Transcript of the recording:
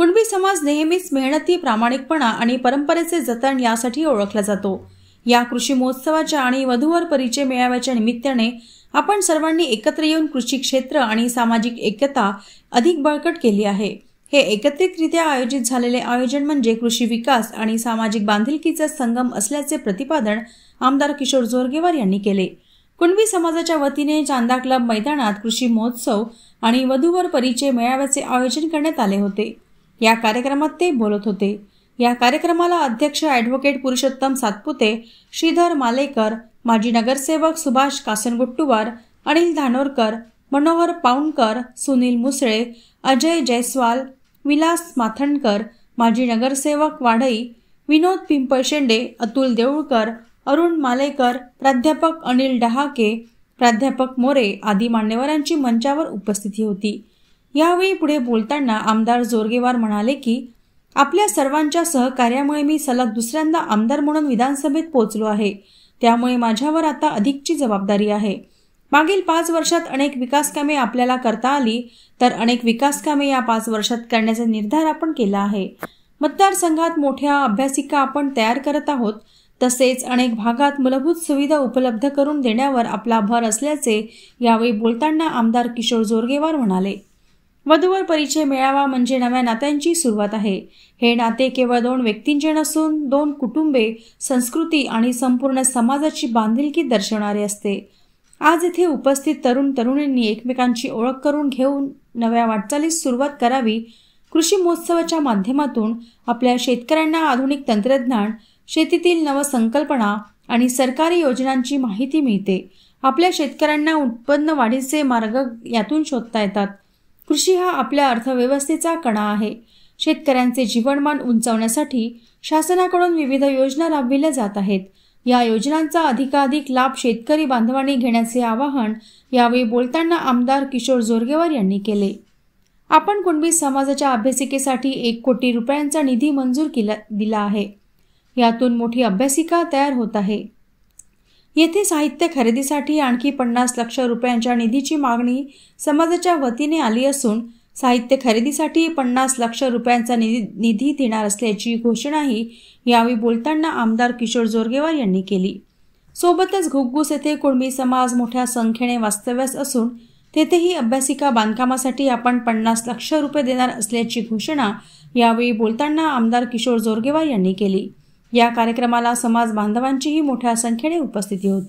कुणबी समाज नेहमीच मेहनती, प्रामाणिकपणा आणि परंपरेचे जतन यासाठी ओळखला जातो। या कृषी महोत्सवाच्या आणि वधूवर परिचय मेळाव्याच्या निमित्ताने आपण सर्वांनी एकत्र येऊन कृषी क्षेत्र आणि सामाजिक एकता अधिक बळकट केली आहे। हे एकत्रितरित्या आयोजित झालेले आयोजन म्हणजे कृषी विकास आणि सामाजिक बांधिलकीचा संगम असल्याचे प्रतिपादन आमदार किशोर जोरगेवार यांनी केले। कुणबी समाजाच्या वतीने चांदा क्लब मैदानात कृषी महोत्सव आणि वधूवर परिचय मेळाव्याचे आयोजन करण्यात आले होते। या कार्यक्रमात ते बोलत होते। या कार्यक्रमाला अध्यक्ष ॲडव्होकेट पुरुषोत्तम सातपुते, श्रीधर मालेकर, माजी नगरसेवक सुभाष कासनगुट्टुवार, अनिल धानोरकर, मनोहर पाउणकर, सुनील मुसळे, अजय जयस्वाल, विलास माथंडकर, माजी नगरसेवक वाढई, विनोद पिंपळशेंडे, अतुल देऊळकर, अरुण मालेकर, प्राध्यापक अनिल डहाके, प्राध्यापक मोरे आदी मान्यवरांची मंचावर उपस्थिती होती। यावेळी पुढे बोलताना आमदार जोरगेवार म्हणाले की आपल्या सर्वांच्या सहकार्यामुळे मी सलग दुसऱ्यांदा आमदार म्हणून विधानसभेत पोहोचलो आहे। त्यामुळे माझ्यावर आता अधिकची जबाबदारी आहे। मागील 5 वर्षात अनेक विकास कामे आपल्याला करता आली, तर अनेक विकास कामे या 5 वर्षात करण्याचा निर्धार आपण केला आहे। मतदारसंघात मोठ्या अभ्यासिका आपण तयार करत आहोत। तसेच अनेक भागात मूलभूत सुविधा उपलब्ध करून देण्यावर आपला भर असल्याचे यावेळी बोलताना आमदार किशोर जोरगेवार म्हणाले। वधूवर परिचय मेळावा म्हणजे नव्या नात्यांची सुरुवात आहे। हे नाते केवळ 2 व्यक्तींचे नसून 2 कुटुंबे, संस्कृती आणि संपूर्ण समाजाची बांधिलकी दर्शवणारे असते। आज येथे उपस्थित तरुण तरुणींनी एकमेकांची ओळख करून घेऊन नव्या वाटचालीस सुरुवात करावी। कृषी महोत्सवाच्या माध्यमातून आपल्या शेतकऱ्यांना आधुनिक तंत्रज्ञान, शेतीतील नवसंकल्पना आणि सरकारी योजनांची माहिती मिळते। आपल्या शेतकऱ्यांना उत्पन्न वाढीचे मार्ग यातून शोधता येतात। कृषी हा आपल्या अर्थव्यवस्थेचा कणा आहे। शेतकऱ्यांचे जीवनमान उंचावण्यासाठी शासनाकडून विविध योजना राबविल्या जात आहेत। या योजनांचा अधिकाधिक लाभ शेतकरी बांधवांनी घेण्याचे आवाहन यावेळी बोलताना आमदार किशोर जोरगेवार यांनी केले। आपण कुणबी समाजाच्या अभ्यासिकेसाठी 1 कोटी रुपयांचा निधी मंजूर दिला आहे। यातून मोठी अभ्यासिका तयार होत आहे। येथे साहित्य खरेदीसाठी आणखी 50 लाख रुपयांच्या निधीची मागणी समाजाच्या वतीने आली असून साहित्य खरेदीसाठी 50 लाख रुपयांचा निधी देणार असल्याची घोषणाही यावेळी बोलताना आमदार किशोर जोरगेवार यांनी केली। सोबतच घुग्गुस येथे कुणबी समाज मोठ्या संख्येने वास्तव्यास असून तेथेही अभ्यासिका बांधकामासाठी आपण 50 लाख रुपये देणार असल्याची घोषणा यावेळी बोलताना आमदार किशोर जोरगेवार यांनी केली। या कार्यक्रमाला समाज बांधवांचीही मोठ्या संख्येने उपस्थिती होती।